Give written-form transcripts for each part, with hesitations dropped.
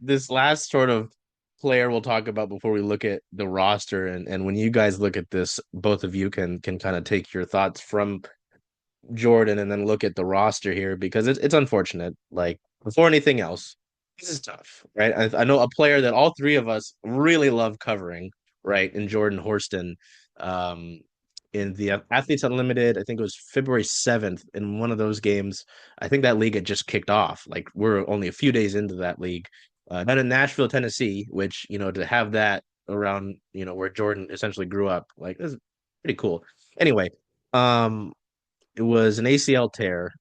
this last sort of player we'll talk about before we look at the roster, and when you guys look at this, both of you can kind of take your thoughts from Jordan and then look at the roster here because it's unfortunate. Like before anything else, this is tough, right? I know a player that all three of us really love covering, right? In Jordan Horston, um, in the Athletes Unlimited, I think it was February 7th in one of those games. I think that league had just kicked off. Like we're only a few days into that league. Not in Nashville, Tennessee, which to have that around where Jordan essentially grew up, like this is pretty cool. Anyway, um, it was an ACL tear.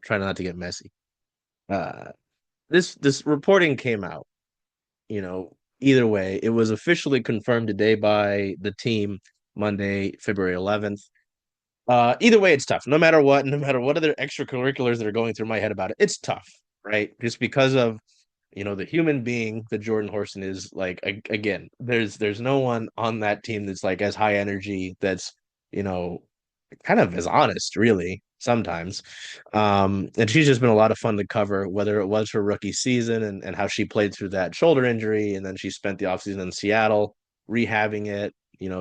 Trying not to get messy. Uh, this reporting came out. Either way, it was officially confirmed today by the team Monday, February 11th. Either way, it's tough. No matter what other extracurriculars that are going through my head about it, it's tough, right? Just because of the human being that Jordan Horston is. Like again, there's no one on that team that's like as high energy, that's you know kind of as honest, really, sometimes. And she's just been a lot of fun to cover, whether it was her rookie season and how she played through that shoulder injury, and then she spent the offseason in Seattle rehabbing it,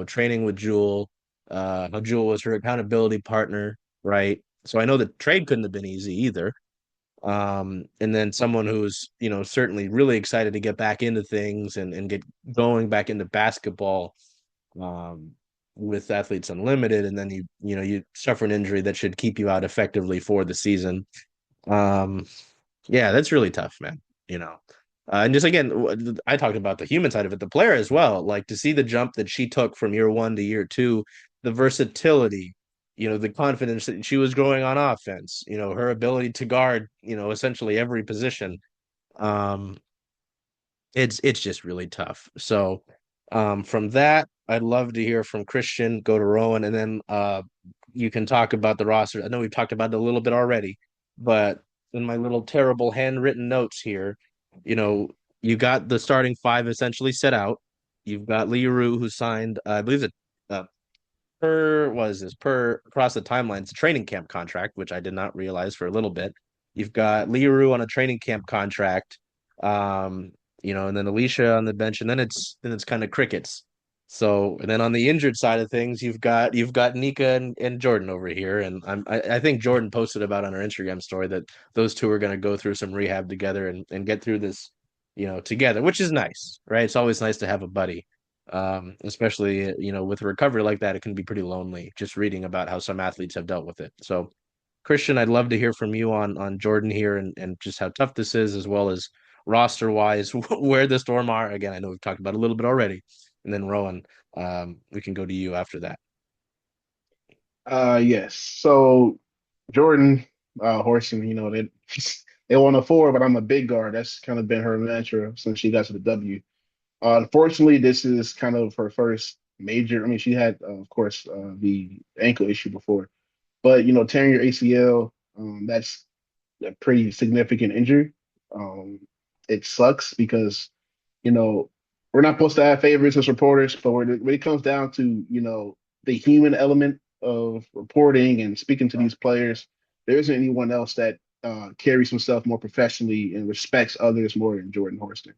training with Jewel. How Jewel was her accountability partner, right? So I know the trade couldn't have been easy either. And then someone who's, certainly really excited to get back into things and get going back into basketball, um, with Athletes Unlimited, and then you suffer an injury that should keep you out effectively for the season. Um, yeah, that's really tough, man. You know, and just again, I talked about the human side of it, the player as well. Like to see the jump that she took from year one to year two, the versatility, the confidence that she was growing on offense, her ability to guard, essentially every position. Um, it's just really tough. So, from that, I'd love to hear from Christian, go to Rowan, and then you can talk about the roster. I know we've talked about it a little bit already, but in my little terrible handwritten notes here, you know, you got the starting five essentially set out. You've got Lee Rue, who signed, I believe it per was this per across the timeline. It's a training camp contract, which I did not realize for a little bit. You've got Leroux on a training camp contract, um, and then Alicia on the bench, and then it's kind of crickets. So, and then on the injured side of things, you've got Nika and Jordan over here, and I think Jordan posted about on her Instagram story that those two are going to go through some rehab together and get through this, together, which is nice, right? It's always nice to have a buddy, especially with a recovery like that. It can be pretty lonely just reading about how some athletes have dealt with it. So Christian, I'd love to hear from you on Jordan here and just how tough this is, as well as roster wise where the Storm are. Again, I know we've talked about it a little bit already. And then Rowan, we can go to you after that. Yes. So Jordan, Horson, they want a four, but I'm a big guard. That's kind of been her mantra since she got to the W. Unfortunately, this is kind of her first major. I mean, she had, of course, the ankle issue before, but tearing your ACL, that's a pretty significant injury. Um, it sucks because you know we're not supposed to have favorites as reporters, but when it comes down to the human element of reporting and speaking to these players, there isn't anyone else that carries himself more professionally and respects others more than Jordan Horston.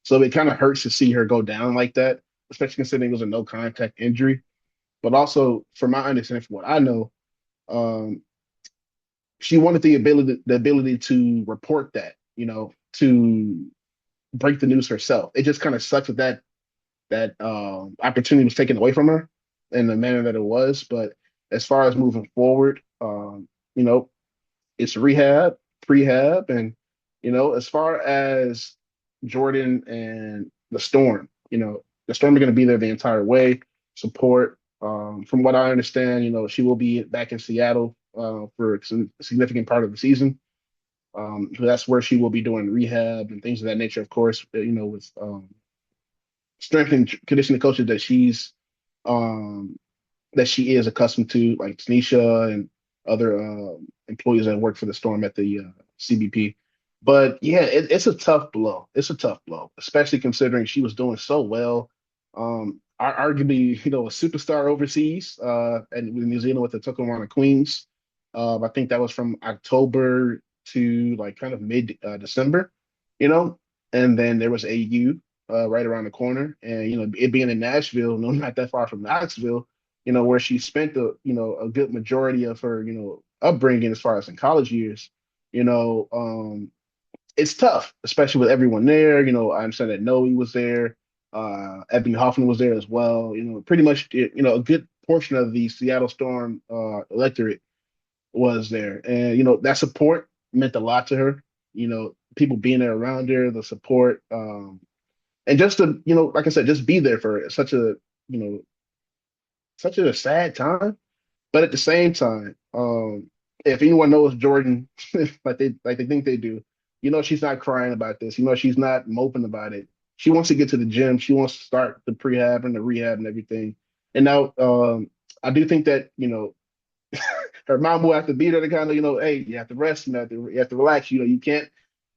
So it kind of hurts to see her go down like that, especially considering it was a no contact injury. But also, from my understanding, from what I know, um, she wanted the ability to report that, to break the news herself. It just kind of sucks that opportunity was taken away from her in the manner that it was. But as far as moving forward, you know, it's rehab, prehab, and as far as Jordan and the Storm, the Storm are going to be there the entire way, support. From what I understand, she will be back in Seattle for a significant part of the season. So that's where she will be doing rehab and things of that nature, of course, with strength and conditioning coaches um, that she is accustomed to, like Tanisha and other employees that work for the Storm at the CBP. But yeah, it's a tough blow. It's a tough blow, especially considering she was doing so well. Arguably, a superstar overseas and with New Zealand with the Tuckerwana Queens. I think that was from October to like kind of mid December, you know, and then there was AU right around the corner, and it being in Nashville, no, not that far from Knoxville, where she spent a good majority of her upbringing as far as in college years, you know, it's tough, especially with everyone there. I understand that Noe was there, Ebony Hoffman was there as well. Pretty much a good portion of the Seattle Storm electorate was there. And that support meant a lot to her. People being there around her, the support, and just to, like I said, just be there for her. You know, such a sad time. But at the same time, if anyone knows Jordan, like they think they do, she's not crying about this. She's not moping about it. She wants to get to the gym. She wants to start the prehab and the rehab and everything. And now, I do think that her mom will have to be there to kind of hey, you have to rest, you have to relax. You can't.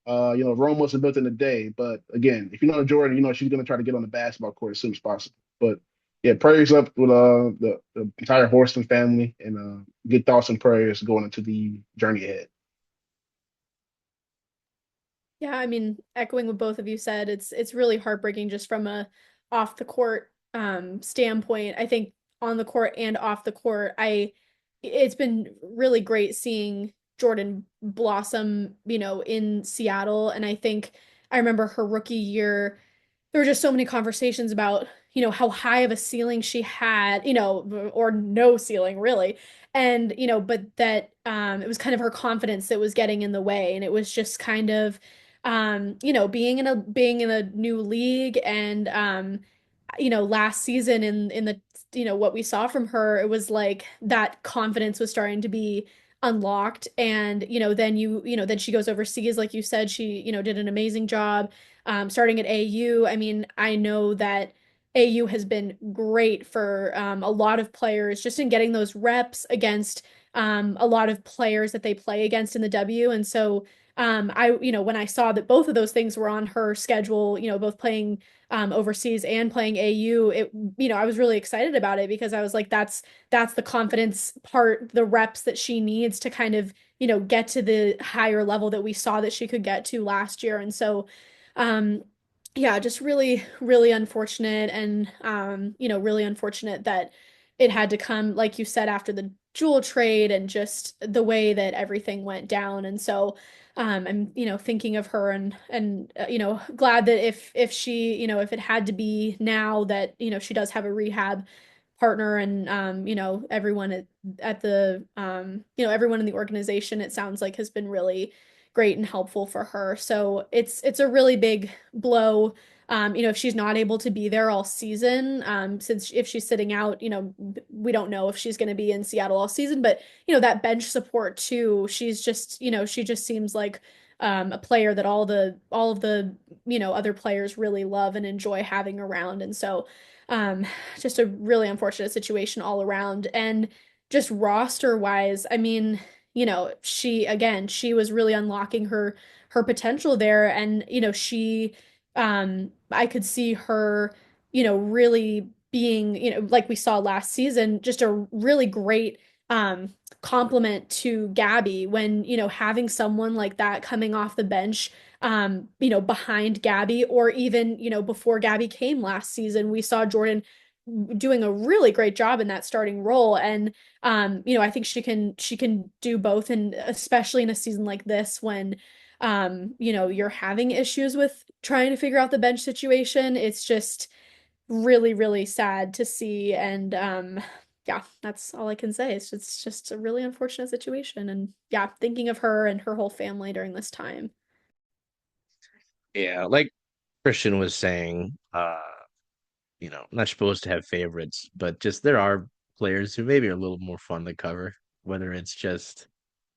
Rome wasn't built in a day. But again, if you know Jordan, she's gonna try to get on the basketball court as soon as possible. But yeah, prayers up with the entire Horston family, and good thoughts and prayers going into the journey ahead. Yeah, I mean, echoing what both of you said, it's really heartbreaking just from a off the court standpoint. I think on the court and off the court, it's been really great seeing Jordan blossom, in Seattle. And I think I remember her rookie year, there were just so many conversations about, how high of a ceiling she had, or no ceiling really. And, but that it was kind of her confidence that was getting in the way. And it was just kind of being in a new league and last season in the what we saw from her, it was like that confidence was starting to be unlocked. And then she goes overseas, like you said, she did an amazing job starting at AU. I mean, I know that AU has been great for a lot of players just in getting those reps against a lot of players that they play against in the W. And so when I saw that both of those things were on her schedule, both playing overseas and playing AU, I was really excited about it because I was like, that's the confidence part, the reps that she needs to kind of, get to the higher level that we saw that she could get to last year. And so, um, yeah, just really, really unfortunate and, really unfortunate that it had to come, like you said, after the Jewel trade and just the way that everything went down. And so, I'm, thinking of her and glad that if she, if it had to be now that, she does have a rehab partner and everyone at the everyone in the organization, it sounds like has been really great and helpful for her. So it's a really big blow. If she's not able to be there all season, since if she's sitting out, we don't know if she's going to be in Seattle all season, but that bench support too, she's just, she just seems like a player that all of the, other players really love and enjoy having around. And so, um, just a really unfortunate situation all around. And just roster wise, I mean, she was really unlocking her potential there. And, I could see her, really being, like we saw last season, just a really great compliment to Gabby when, having someone like that coming off the bench, behind Gabby, or even, before Gabby came last season, we saw Jordan doing a really great job in that starting role. And I think she can do both, and especially in a season like this when you're having issues with trying to figure out the bench situation. It's just really, really sad to see. And yeah, that's all I can say. It's just a really unfortunate situation. And yeah, thinking of her and her whole family during this time. Yeah, like Christian was saying, not supposed to have favorites, but just there are players who maybe are a little more fun to cover, whether it's just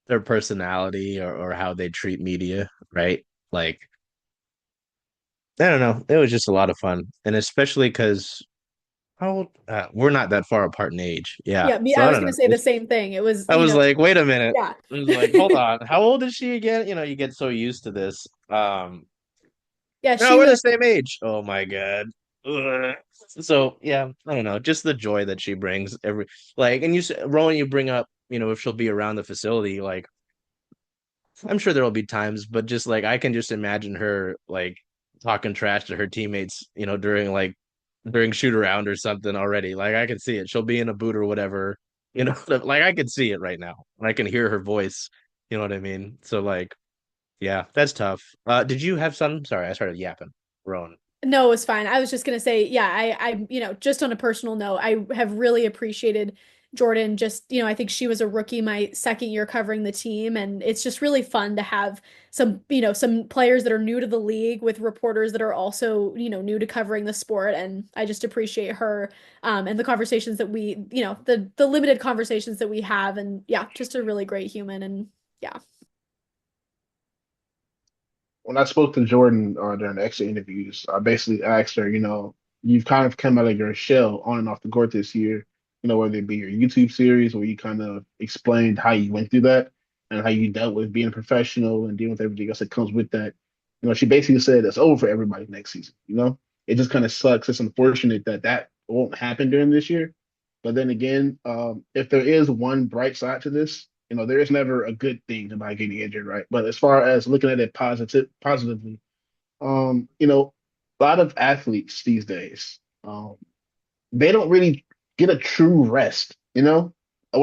their personality or how they treat media, right? Like, I don't know. It was just a lot of fun. And especially because how old we're not that far apart in age. Yeah. Yeah, me, So I I was don't gonna know. say the same thing. It was, I was like, wait a minute. yeah. I was like, hold on. How old is she again? You get so used to this. Yeah, No, she we're the was. same age. Oh my God. Ugh. So yeah, I don't know. Just the joy that she brings every and Rowan, you bring up if she'll be around the facility, like I'm sure there'll be times, but just like I can just imagine her like talking trash to her teammates, during shoot around or something already. Like I can see it. She'll be in a boot or whatever, like I can see it right now. And I can hear her voice. You know what I mean? So like, yeah, that's tough. Did you have some? Sorry, I started yapping. Rowan. No, it's fine. I was just gonna say, yeah, just on a personal note, I have really appreciated Jordan. Just, I think she was a rookie my second year covering the team, and it's just really fun to have some players that are new to the league with reporters that are also, new to covering the sport. And I just appreciate her, and the conversations that the limited conversations that we have, and yeah, just a really great human, and yeah. When I spoke to Jordan during the exit interviews, I basically asked her, you've kind of come out of your shell on and off the court this year, whether it be your YouTube series where you kind of explained how you went through that and how you dealt with being a professional and dealing with everything else that comes with that. She basically said it's over for everybody next season. It just kind of sucks. It's unfortunate that that won't happen during this year. But then again, if there is one bright side to this, there is never a good thing about getting injured, right? But as far as looking at it positively, a lot of athletes these days, they don't really get a true rest, when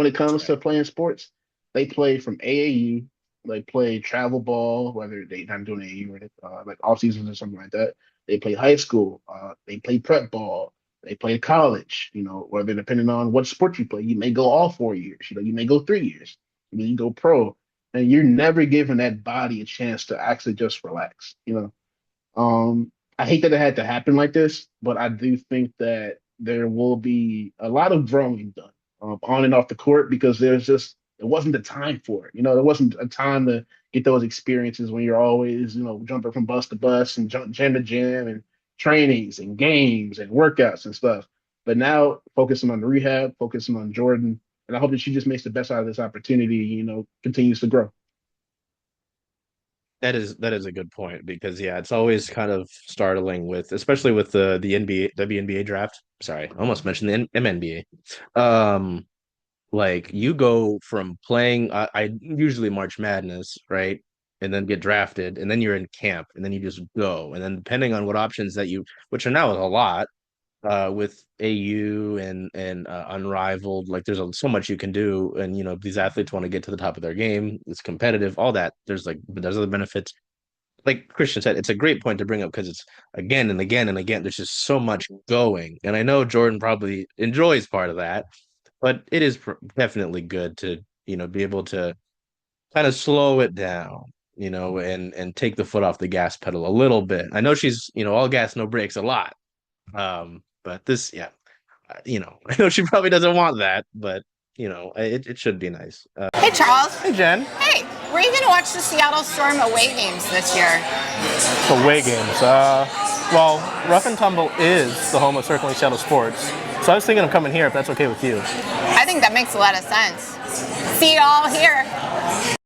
it comes to playing sports. They play from AAU, they play travel ball, whether they're not doing AAU or like off seasons or something like that. They play high school, they play prep ball, they play college, whether depending on what sport you play, you may go all 4 years, you may go 3 years, you go pro, and you're never giving that body a chance to actually just relax. I hate that it had to happen like this, but I do think that there will be a lot of growing done on and off the court because it wasn't the time for it. There wasn't a time to get those experiences when you're always, jumping from bus to bus and gym to gym and trainings and games and workouts and stuff. But now focusing on the rehab, focusing on Jordan, and I hope that she just makes the best out of this opportunity, continues to grow. That is a good point because yeah, it's always kind of startling especially with the NBA WNBA draft. Sorry, I almost mentioned the MNBA. Like you go from playing, I usually March Madness, right? And then get drafted, and then you're in camp, and then you just go, and then depending on what options which are now a lot, with AU and Unrivaled, like so much you can do, and these athletes want to get to the top of their game. It's competitive, all that. There's other benefits. Like Christian said, it's a great point to bring up because it's again and again and again. There's just so much going, and I know Jordan probably enjoys part of that, but it is definitely good to be able to kind of slow it down, and take the foot off the gas pedal a little bit. I know she's all gas no brakes a lot, but this, yeah, I know she probably doesn't want that, but it should be nice. Hey, Charles. Hey, Jen. Hey, were you going to watch the Seattle Storm away games this year? Away games. Well, Rough and Tumble is the home of Circling Seattle Sports, so I was thinking of coming here if that's okay with you. I think that makes a lot of sense. See you all here.